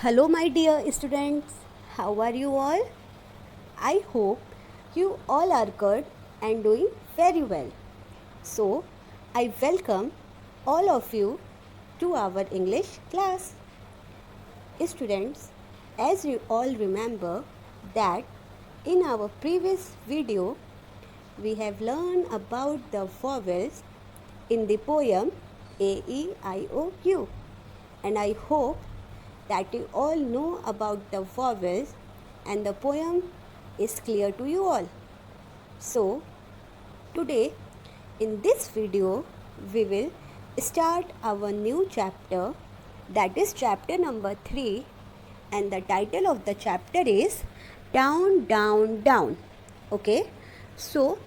Hello, my dear students. How are you all? I hope you all are good and doing very well. So, I welcome all of you to our English class. Students, as you all remember that in our previous video, we have learned about the vowels in the poem A, E, I, O, U. And I hope that you all know about the vowels and the poem is clear to you all. So, today in this video, we will start our new chapter, that is chapter number 3, and the title of the chapter is Down, Down, Down. Okay, so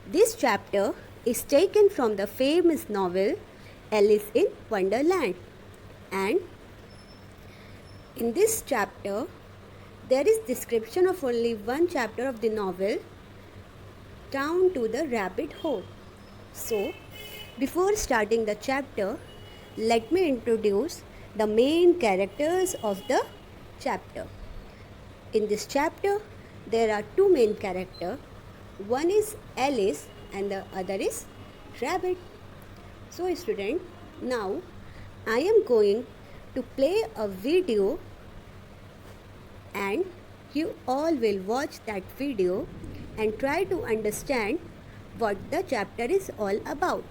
this chapter is taken from the famous novel Alice in Wonderland, and in this chapter there is description of only one chapter of the novel, Down to the Rabbit Hole. So, before starting the chapter, let me introduce the main characters of the chapter. In this chapter, there are two main characters. One is Alice and the other is Rabbit. So, student, now I am going to play a video and you all will watch that video and try to understand what the chapter is all about.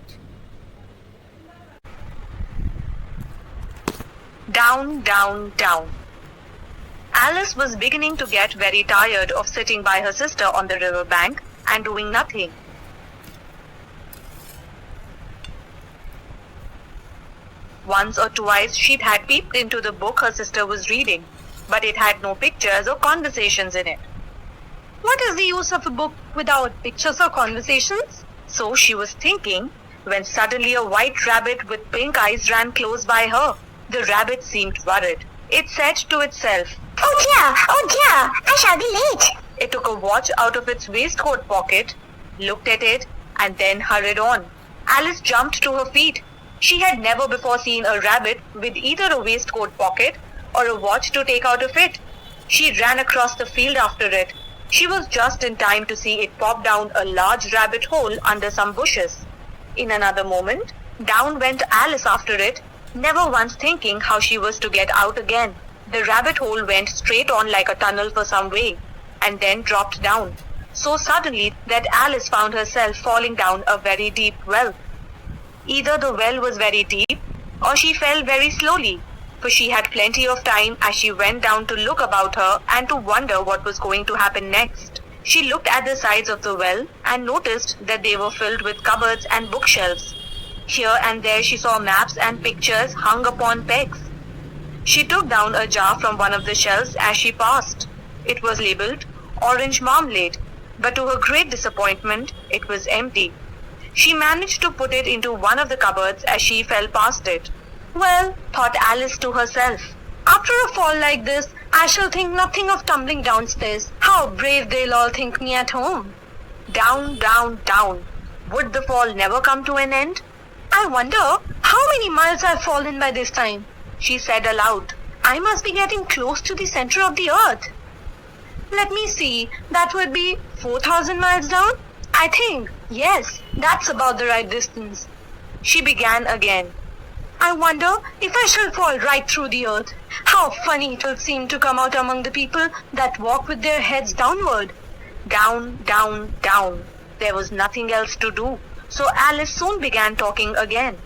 Down, down, down. Alice was beginning to get very tired of sitting by her sister on the river bank and doing nothing. Once or twice she'd had peeped into the book her sister was reading, but it had no pictures or conversations in it. What is the use of a book without pictures or conversations? So she was thinking, when suddenly a white rabbit with pink eyes ran close by her. The rabbit seemed worried. It said to itself, Oh dear, I shall be late. It took a watch out of its waistcoat pocket, looked at it, and then hurried on. Alice jumped to her feet. She had never before seen a rabbit with either a waistcoat pocket or a watch to take out of it. She ran across the field after it. She was just in time to see it pop down a large rabbit hole under some bushes. In another moment, down went Alice after it, never once thinking how she was to get out again. The rabbit hole went straight on like a tunnel for some way, and then dropped down, so suddenly that Alice found herself falling down a very deep well. Either the well was very deep, or she fell very slowly, for she had plenty of time as she went down to look about her and to wonder what was going to happen next. She looked at the sides of the well and noticed that they were filled with cupboards and bookshelves. Here and there she saw maps and pictures hung upon pegs. She took down a jar from one of the shelves as she passed. It was labeled Orange Marmalade, but to her great disappointment, it was empty. She managed to put it into one of the cupboards as she fell past it. Well, Thought Alice to herself. after a fall like this, I shall think nothing of tumbling downstairs. How brave they'll all think me at home. Down, down, down. Would the fall never come to an end? I wonder how many miles I've fallen by this time. She said aloud. I must be getting close to the center of the earth. Let me see, that would be 4,000 miles down? I think, yes, that's about the right distance. She began again. I wonder if I shall fall right through the earth. How funny it will seem to come out among the people that walk with their heads downward. Down, down, down. There was nothing else to do, so Alice soon began talking again.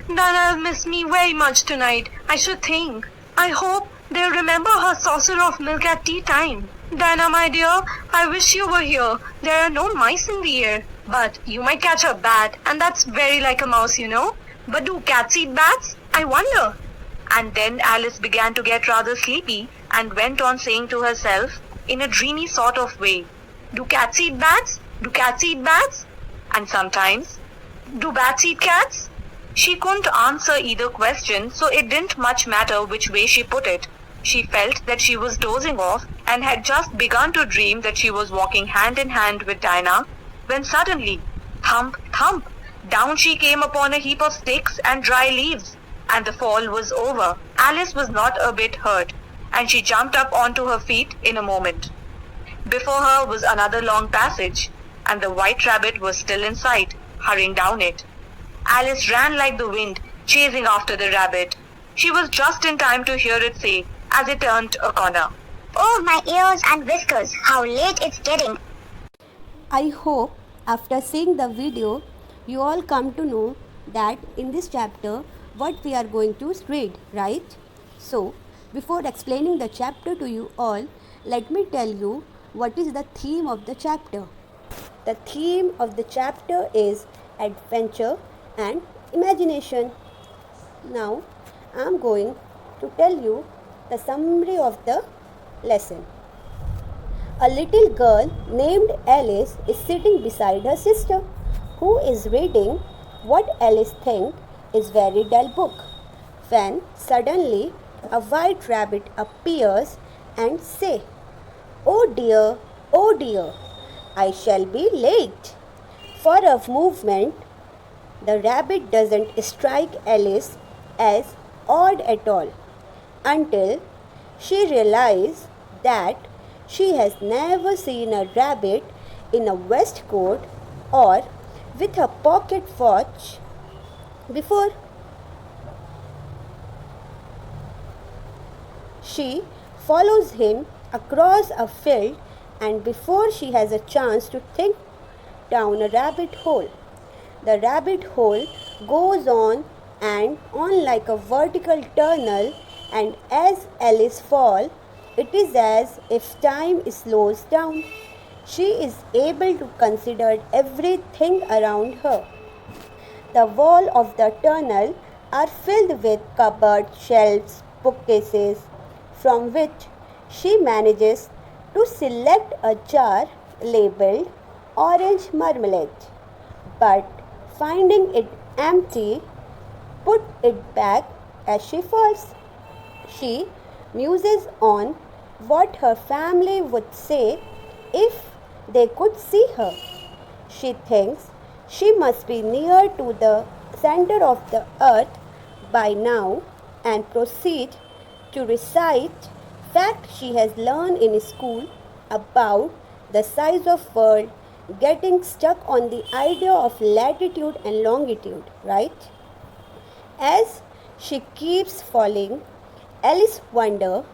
Dinah'll miss me very much tonight, I should think. I hope they'll remember her saucer of milk at tea time. Dinah, my dear, I wish you were here. There are no mice in the air, but you might catch a bat, and that's very like a mouse, you know. But do cats eat bats? I wonder. And then Alice began to get rather sleepy and went on saying to herself, in a dreamy sort of way, Do cats eat bats? Do cats eat bats? and sometimes Do bats eat cats? she couldn't answer either question, so it didn't much matter which way she put it. She felt that she was dozing off and had just begun to dream that she was walking hand in hand with Dinah, when suddenly, thump, thump, down she came upon a heap of sticks and dry leaves, and the fall was over. Alice was not a bit hurt. and she jumped up onto her feet in a moment. Before her was another long passage, and the white rabbit was still in sight, hurrying down it. Alice ran like the wind, chasing after the rabbit. She was just in time to hear it say, as it turned a corner, Oh, my ears and whiskers, how late it's getting. I hope after seeing the video, you all come to know that in this chapter what we are going to read, right? So, before explaining the chapter to you all, let me tell you what is the theme of the chapter. The theme of the chapter is adventure and imagination. Now, I am going to tell you the summary of the lesson. A little girl named Alice is sitting beside her sister, who is reading what Alice thinks is very dull book. When suddenly a white rabbit appears and say, oh dear, I shall be late. For a moment, the rabbit doesn't strike Alice as odd at all until she realizes that she has never seen a rabbit in a waistcoat or with a pocket watch before. She follows him across a field, and before she has a chance to think down a rabbit hole, the rabbit hole goes on and on like a vertical tunnel, and as Alice falls, it is as if time slows down. She is able to consider everything around her. The walls of the tunnel are filled with cupboard shelves, bookcases, from which she manages to select a jar labeled orange marmalade, but finding it empty, put it back as she falls. She muses on what her family would say if they could see her. She thinks she must be near to the center of the earth by now and proceeds to recite facts she has learned in school about the size of world, getting stuck on the idea of latitude and longitude, right? As she keeps falling, Alice wonders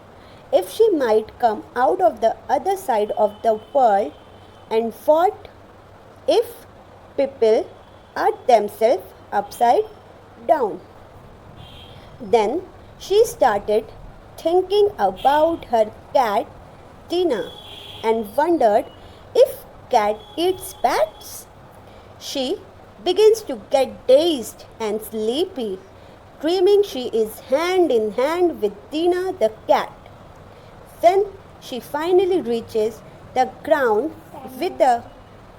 if she might come out of the other side of the world, and what if people are themselves upside down. Then she started thinking about her cat Tina and wondered if cat eats bats. She begins to get dazed and sleepy, dreaming she is hand in hand with Tina the cat. When she finally reaches the ground with a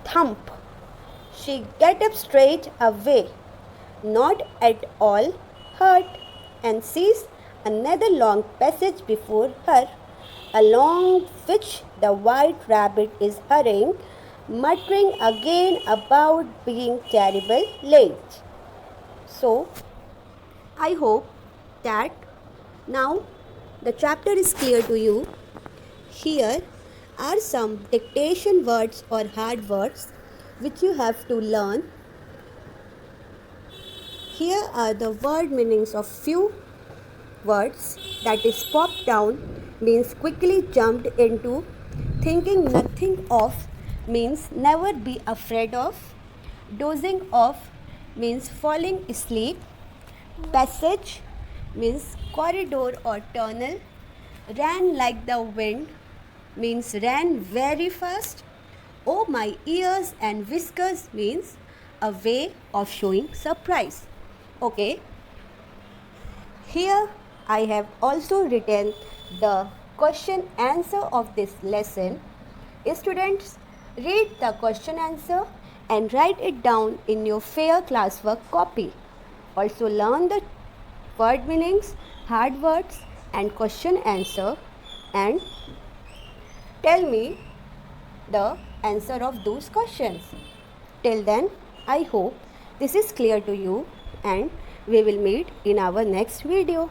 thump, she gets up straight away, not at all hurt, and sees another long passage before her, along which the white rabbit is hurrying, muttering again about being terrible late. So, I hope that now the chapter is clear to you. Here are some dictation words or hard words which you have to learn. Here are the word meanings of few words, that is popped down means quickly jumped into, thinking nothing of means never be afraid of, dozing off means falling asleep, passage means corridor or tunnel, ran like the wind means ran very fast, oh my ears and whiskers means a way of showing surprise. Okay, here I have also written the question answer of this lesson. Students, read the question answer and write it down in your fair classwork copy. Also learn the word meanings, hard words and question answer, and tell me the answer of those questions. Till then, I hope this is clear to you, and we will meet in our next video.